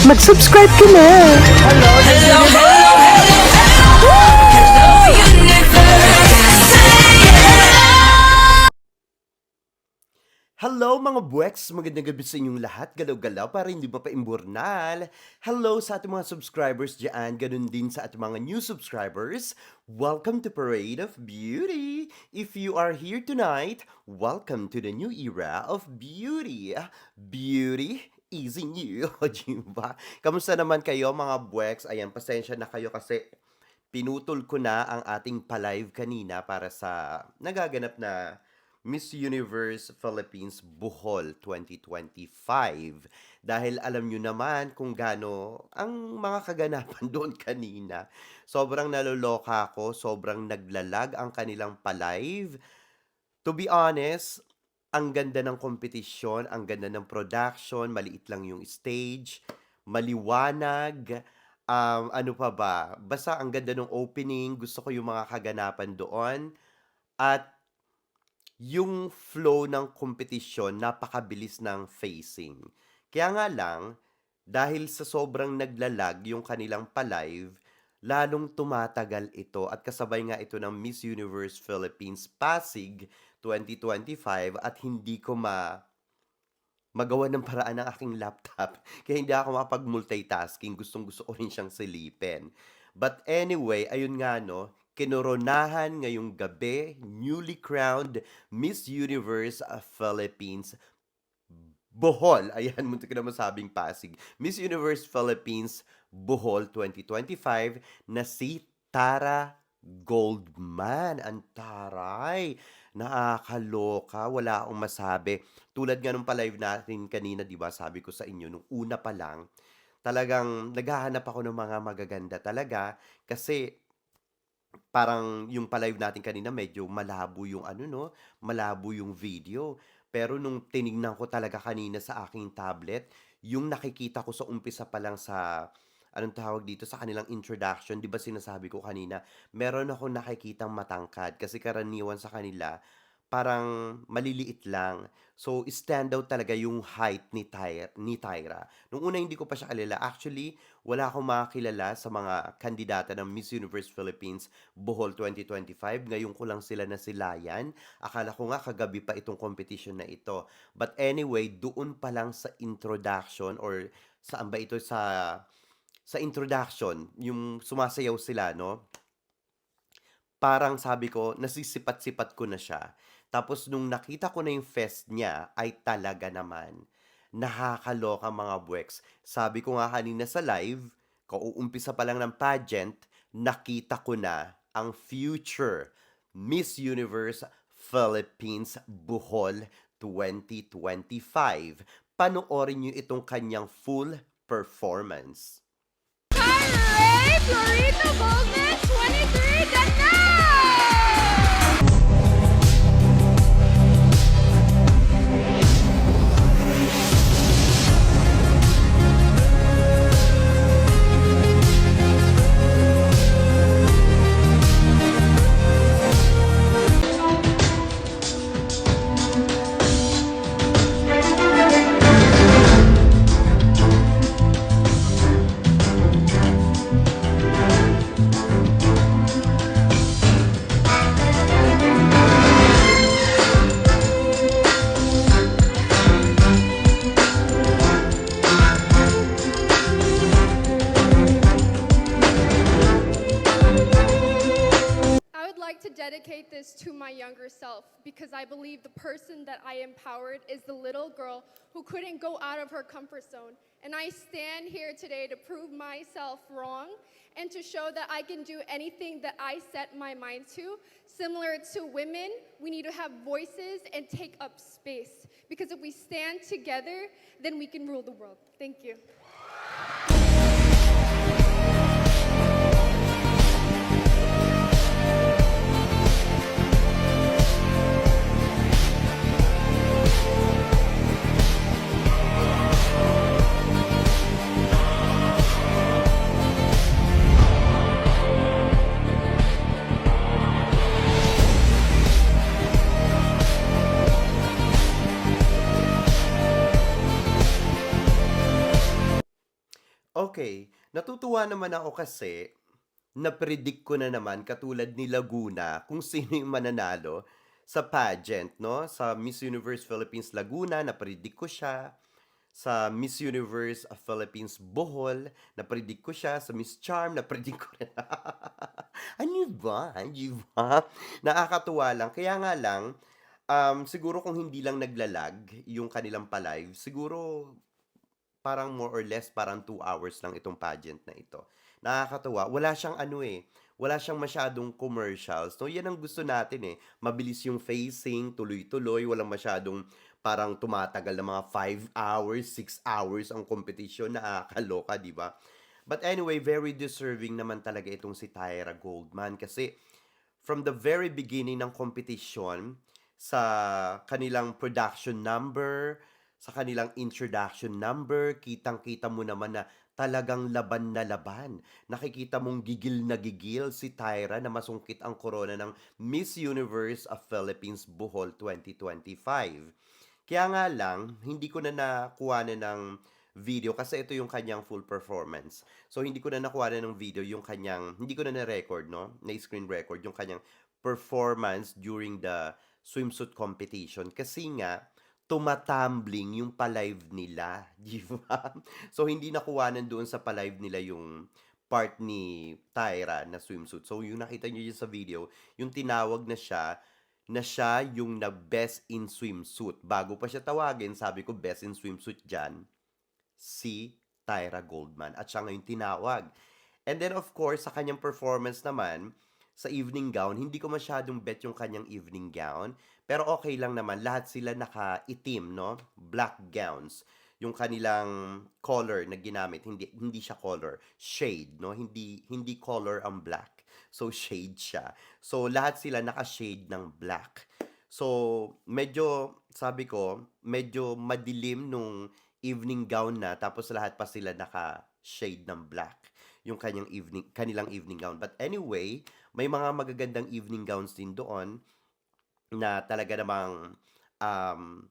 mag-subscribe ka na. Hello, hello, Hello mga buweks! Magandang gabi sa inyong lahat. Galaw-galaw para hindi ba paimburnal. Hello sa ating mga subscribers dyan. Ganun din sa ating mga new subscribers. Welcome to Parade of Beauty! If you are here tonight, welcome to the new era of beauty. Beauty is in you. O, diba? Kamusta naman kayo mga buweks? Ayan, pasensya na kayo kasi pinutol ko na ang ating palive kanina para sa nagaganap na Miss Universe Philippines Bohol 2025. Dahil alam nyo naman kung gaano ang mga kaganapan doon kanina. Sobrang naloloka ako, sobrang naglalag ang kanilang palive. To be honest, ang ganda ng kompetisyon, ang ganda ng production, maliit lang yung stage, maliwanag, ano pa ba? Basta ang ganda ng opening, gusto ko yung mga kaganapan doon. At yung flow ng kompetisyon, napakabilis ng facing. Kaya nga lang, dahil sa sobrang naglalag yung kanilang palive, lalong tumatagal ito at kasabay nga ito ng Miss Universe Philippines Pasig 2025 at hindi ko magawa ng paraan ng aking laptop. Kaya hindi ako makapag-multitasking. Gustong-gusto ko rin siyang silipin. But anyway, ayun nga no, kinoronahan ngayong gabi, newly crowned Miss Universe Philippines Bohol. Ayan, muntik na masabing Pasig. Miss Universe Philippines Bohol 2025 na si Tara Goldman. Ang taray. Nakakaloka. Wala akong masabi. Tulad nga nung pa-live natin kanina, di ba? Sabi ko sa inyo, nung una pa lang, talagang naghahanap ako ng mga magaganda talaga kasi parang yung pa-live natin kanina medyo malabo yung ano no, malabo yung video. Pero nung tinignan ko talaga kanina sa aking tablet, yung nakikita ko sa umpisa pa lang sa anong tawag dito sa kanilang introduction, 'di ba sinasabi ko kanina, meron ako nakikitang matangkad kasi karaniwan sa kanila parang maliliit lang. So, stand out talaga yung height ni Tyra. Nung una hindi ko pa siya kilala. Actually, wala akong makakilala sa mga kandidata ng Miss Universe Philippines Bohol 2025. Ngayon ko lang sila nasilayan. Akala ko nga kagabi pa itong competition na ito. But anyway, doon pa lang sa introduction or saan ba ito sa introduction, yung sumasayaw sila, no? Parang sabi ko, nasisipat-sipat ko na siya. Tapos nung nakita ko na yung fest niya, ay talaga naman, nakakaloka mga buweks. Sabi ko nga kanina sa live, kauumpisa pa lang ng pageant, nakita ko na ang future Miss Universe Philippines Bohol 2025. Panoorin niyo itong kanyang full performance. Ray Florito Boldness 23 Dana! I would like to dedicate this to my younger self because I believe the person that I empowered is the little girl who couldn't go out of her comfort zone. And I stand here today to prove myself wrong and to show that I can do anything that I set my mind to. Similar to women, we need to have voices and take up space because if we stand together, then we can rule the world. Thank you. Okay, natutuwa naman ako kasi na-predict ko na naman katulad ni Laguna kung sino yung mananalo sa pageant 'no, sa Miss Universe Philippines Laguna na-predict ko siya, sa Miss Universe Philippines Bohol na-predict ko siya, sa Miss Charm na-predict ko rin. Ano ba? Nakakatuwa lang kaya nga lang, siguro kung hindi lang nagla-lag yung kanilang pa-live siguro parang more or less parang 2 hours lang itong pageant na ito. Nakakatuwa, wala siyang ano, wala siyang masyadong commercials 'no, 'yan ang gusto natin, mabilis yung facing, tuloy-tuloy, walang masyadong parang tumatagal na mga 5 hours, 6 hours ang kompetisyon, nakakaloka, 'di ba? But anyway, very deserving naman talaga itong si Tyra Goldman kasi from the very beginning ng competition, sa kanilang production number, sa kanilang introduction number, kitang-kita mo naman na talagang laban na laban. Nakikita mong gigil na gigil si Tyra na masungkit ang korona ng Miss Universe of Philippines Bohol 2025. Kaya nga lang, hindi ko na nakuha na ng video kasi ito yung kanyang full performance. So hindi ko na nakuha na ng video yung kanyang, hindi ko na na-record, no? Na-screen record yung kanyang performance during the swimsuit competition. Kasi nga, tumatumbling yung pa-live nila, di ba? So hindi nakuha doon sa pa-live nila yung part ni Tyra na swimsuit. So yung nakita nyo yun sa video, yung tinawag na siya yung best in swimsuit. Bago pa siya tawagin, sabi ko best in swimsuit dyan, si Tyra Goldman. At siya ngayon tinawag. And then of course, sa kanyang performance naman, sa evening gown, hindi ko masyadong bet yung kanyang evening gown. Pero okay lang naman, lahat sila naka-itim, no? Black gowns. Yung kanilang color na ginamit, hindi siya color, shade, no? Hindi color ang black. So shade siya. So lahat sila naka-shade ng black. So medyo sabi ko, medyo madilim nung evening gown na tapos lahat pa sila naka-shade ng black yung kanilang evening gown. But anyway, may mga magagandang evening gowns din doon na talaga namang um,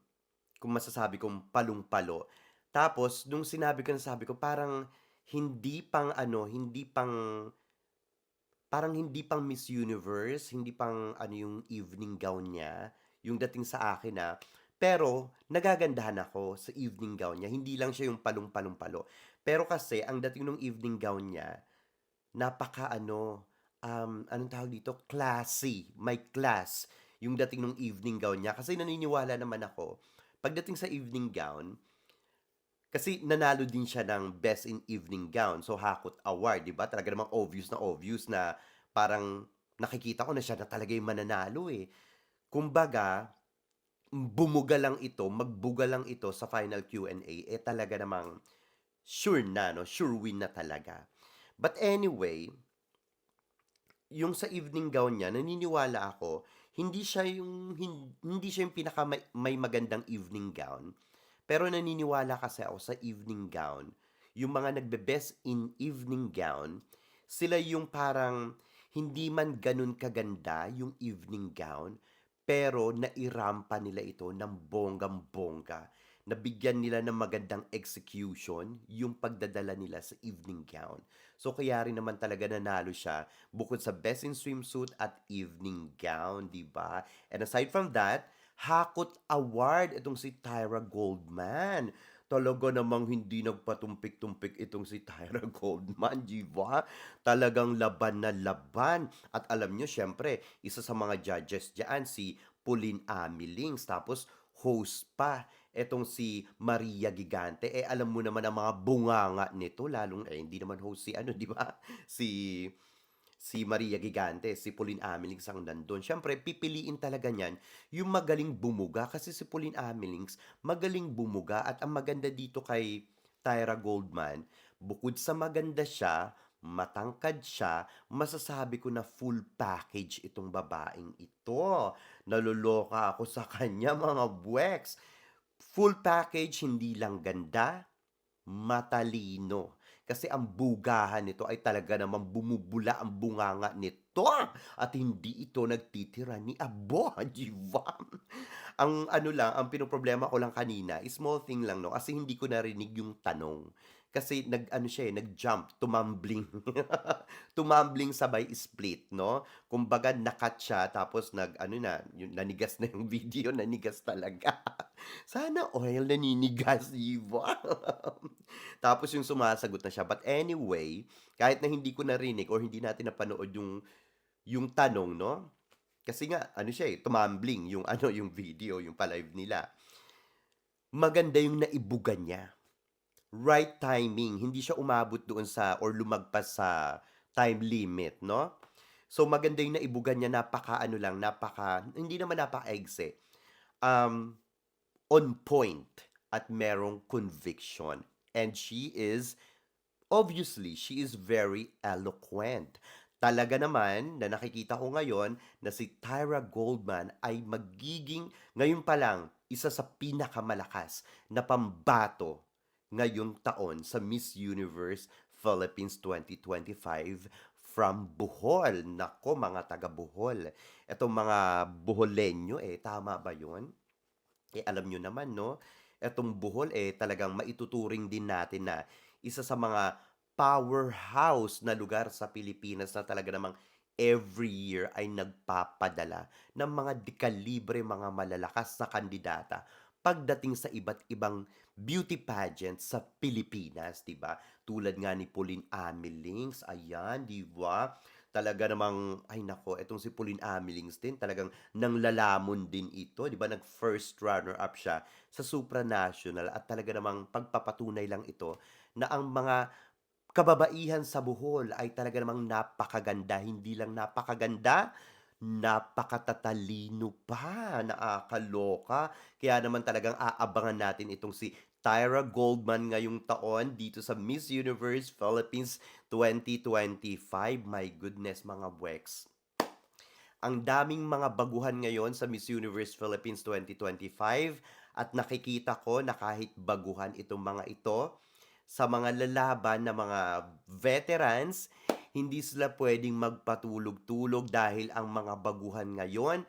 kung masasabi kong palung-palo. Tapos nung sinabi ko na sabi ko parang hindi pang ano, hindi pang parang hindi pang Miss Universe, hindi pang ano yung evening gown niya, yung dating sa akin na. Pero nagagandahan ako sa evening gown niya. Hindi lang siya yung palong-palong-palo. Pero kasi ang dating ng evening gown niya, napaka ano, anong tawag dito? Classy. May class. Yung dating ng evening gown niya. Kasi naniniwala naman ako, pagdating sa evening gown, kasi nanalo din siya ng Best in Evening Gown. So, Hakot Award, di ba? Talaga namang obvious na parang nakikita ko na siya na talaga yung mananalo eh. Kumbaga, bumuga lang ito, magbuga lang ito sa final Q&A, eh talaga namang sure na, no? Sure win na talaga. But anyway, yung sa evening gown niya, naniniwala ako, hindi siya yung pinaka may magandang evening gown. Pero naniniwala kasi ako sa evening gown, yung mga nagbe-best in evening gown, sila yung parang hindi man ganun kaganda yung evening gown, pero nairampa nila ito ng bonggang-bongga. Nabigyan nila ng magandang execution yung pagdadala nila sa evening gown. So kaya rin naman talaga nanalo siya bukod sa best in swimsuit at evening gown, 'di ba? And aside from that, Hakot Award itong si Tyra Goldman. Talaga namang hindi nagpatumpik-tumpik itong si Tyra Goldman, 'di ba? Talagang laban na laban. At alam nyo, syempre, isa sa mga judges diyan si Pauline Amilings. Tapos host pa etong si Maria Gigante. Eh alam mo naman ang mga bunganga nito, lalong hindi naman host si ano, 'di ba? Si Maria Gigante, si Pauline Amelings ang nandun. Siyempre, pipiliin talaga niyan yung magaling bumuga kasi si Pauline Amelings magaling bumuga at ang maganda dito kay Tyra Goldman, bukod sa maganda siya, matangkad siya, masasabi ko na full package itong babaeng ito. Naluloka ako sa kanya mga buweks. Full package, hindi lang ganda, matalino. Kasi ang bugahan nito ay talaga namang bumubula ang bunganga nito at hindi ito nagtitira ni abo, di ba? Ang ano lang, ang pinoproblema ko lang kanina, small thing lang no, kasi hindi ko narinig yung tanong. Kasi nag-ano siya, nag-jump, tumambling. Tumambling sabay split, 'no? Kumbaga na-cut siya tapos nag-ano na, yung nanigas na yung video, nanigas talaga. Sana all naninigas, 'di ba? Tapos yung sumasagot na siya. But anyway, kahit na hindi ko narinig or hindi natin napanood yung tanong, 'no? Kasi nga ano siya, tumambling yung ano, yung video, yung pa-live nila. Maganda yung naibuga niya. Right timing, hindi siya umabot doon sa or lumagpas sa time limit, 'no? So maganda yung naibuga niya, napaka-ano lang, hindi naman napaka-ekse, um, on point at merong conviction. And she is very eloquent. Talaga naman na nakikita ko ngayon na si Tyra Goldman ay magiging, ngayon pa lang, isa sa pinakamalakas na pambato ngayong taon sa Miss Universe Philippines 2025 from Bohol. Nako, mga taga Bohol. Etong mga Boholenyo, tama ba yun? Alam nyo naman, no? Etong Bohol, talagang maituturing din natin na isa sa mga powerhouse na lugar sa Pilipinas na talaga namang every year ay nagpapadala ng mga dekalibre, mga malalakas na kandidata pagdating sa iba't ibang beauty pageant sa Pilipinas, 'di ba? Tulad nga ni Pauline Amilings, ayan, 'di ba? Talaga namang, ay nako, etong si Pauline Amilings din, talagang nanglalamon din ito, 'di ba? Nag-first runner-up siya sa supranational at talaga namang pagpapatunay lang ito na ang mga kababaihan sa Bohol ay talaga namang napakaganda. Hindi lang napakaganda, napakatatalino pa, nakakaloka. Kaya naman talagang aabangan natin itong si Tyra Goldman ngayong taon dito sa Miss Universe Philippines 2025. My goodness, mga Wex. Ang daming mga baguhan ngayon sa Miss Universe Philippines 2025 at nakikita ko na kahit baguhan itong mga ito, sa mga lalaban na mga veterans, hindi sila pwedeng magpatulog-tulog dahil ang mga baguhan ngayon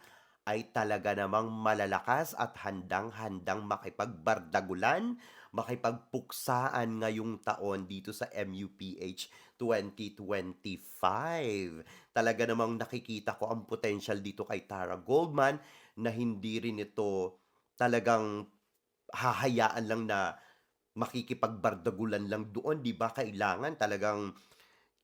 ay talaga namang malalakas at handang-handang makipagbardagulan, makipagpuksaan ngayong taon dito sa MUPH 2025. Talaga namang nakikita ko ang potential dito kay Tara Goldman na hindi rin ito talagang hahayaan lang na makikipagbardagulan lang doon, 'di ba? Kailangan talagang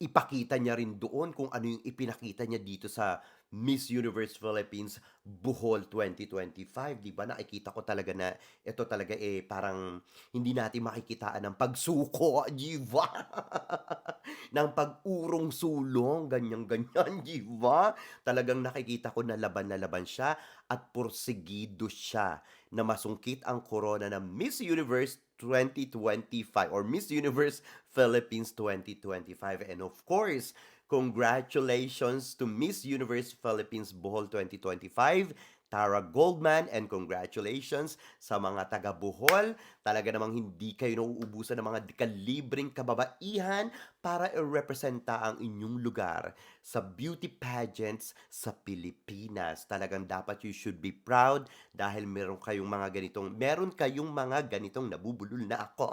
ipakita niya rin doon kung ano yung ipinakita niya dito sa Miss Universe Philippines Bohol 2025, 'di ba? Nakikita ko talaga na ito talaga parang hindi natin makikitaan ng pagsuko, 'di ba? Ng pag-urong-sulong, ganyan-ganyan, 'di ba? Talagang nakikita ko na laban siya at porsigido siya na masungkit ang korona ng Miss Universe 2025 or Miss Universe Philippines 2025. And of course, congratulations to Miss Universe Philippines Bohol 2025, Tara Goldman, and congratulations sa mga taga Bohol. Talaga namang hindi kayo nauubusan ng mga dekalibreng kababaihan para i-representa ang inyong lugar sa beauty pageants sa Pilipinas. Talagang dapat you should be proud dahil meron kayong mga ganitong nabubulol na ako.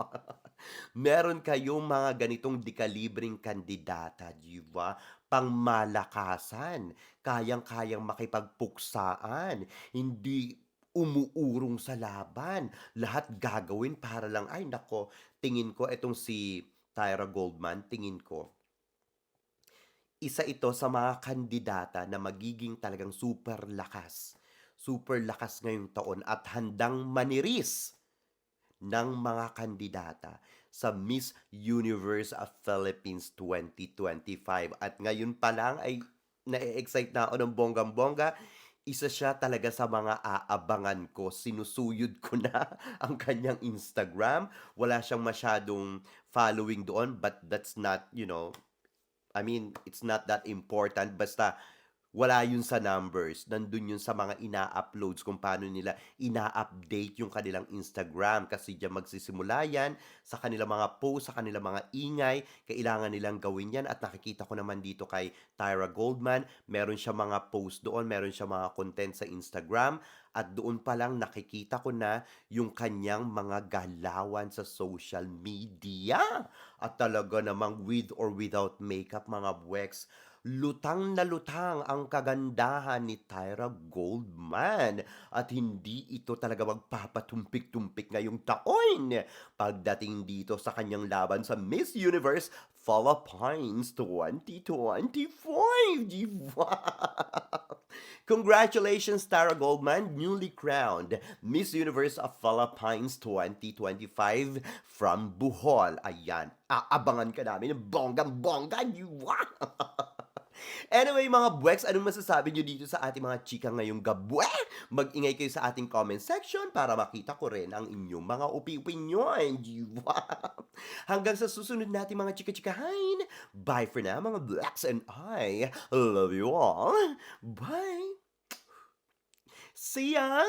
Meron kayong mga ganitong dekalibreng kandidata, di ba? Pangmalakasan, kayang-kayang makipagpuksaan, hindi umuurong sa laban. Lahat gagawin para lang, ay nako, tingin ko etong si Tyra Goldman, tingin ko, isa ito sa mga kandidata na magiging talagang super lakas. Super lakas ngayong taon at handang maniris ng mga kandidata sa Miss Universe of Philippines 2025. At ngayon pa lang ay na-excite na ako ng bonggang-bongga. Isa siya talaga sa mga aabangan ko. Sinusuyod ko na ang kanyang Instagram. Wala siyang masyadong following doon, but that's not, I mean, it's not that important. Basta Wala yun sa numbers, nandun yun sa mga ina-uploads kung paano nila ina-update yung kanilang Instagram kasi diyan magsisimula yan sa kanilang mga post, sa kanilang mga ingay, kailangan nilang gawin yan at nakikita ko naman dito kay Tyra Goldman, meron siya mga post doon, meron siya mga content sa Instagram at doon pa lang nakikita ko na yung kanyang mga galawan sa social media. At talaga namang with or without makeup mga buweks, lutang na lutang ang kagandahan ni Tyra Goldman at hindi ito talaga magpapatumpik-tumpik ngayong taon pagdating dito sa kanyang laban sa Miss Universe Philippines 2025, di ba? Congratulations, Tara Goldman, newly crowned Miss Universe of Philippines 2025 from Bohol. Ayan, aabangan ka namin ng bonggang-bongga, di ba? Anyway, mga buweks, anong masasabi nyo dito sa ating mga chika ngayong gabwe? Mag-ingay kayo sa ating comment section para makita ko rin ang inyong mga opinion. Di ba? Hanggang sa susunod natin mga chika-chikahain. Bye for now, mga blacks, and I love you all. Bye! See ya!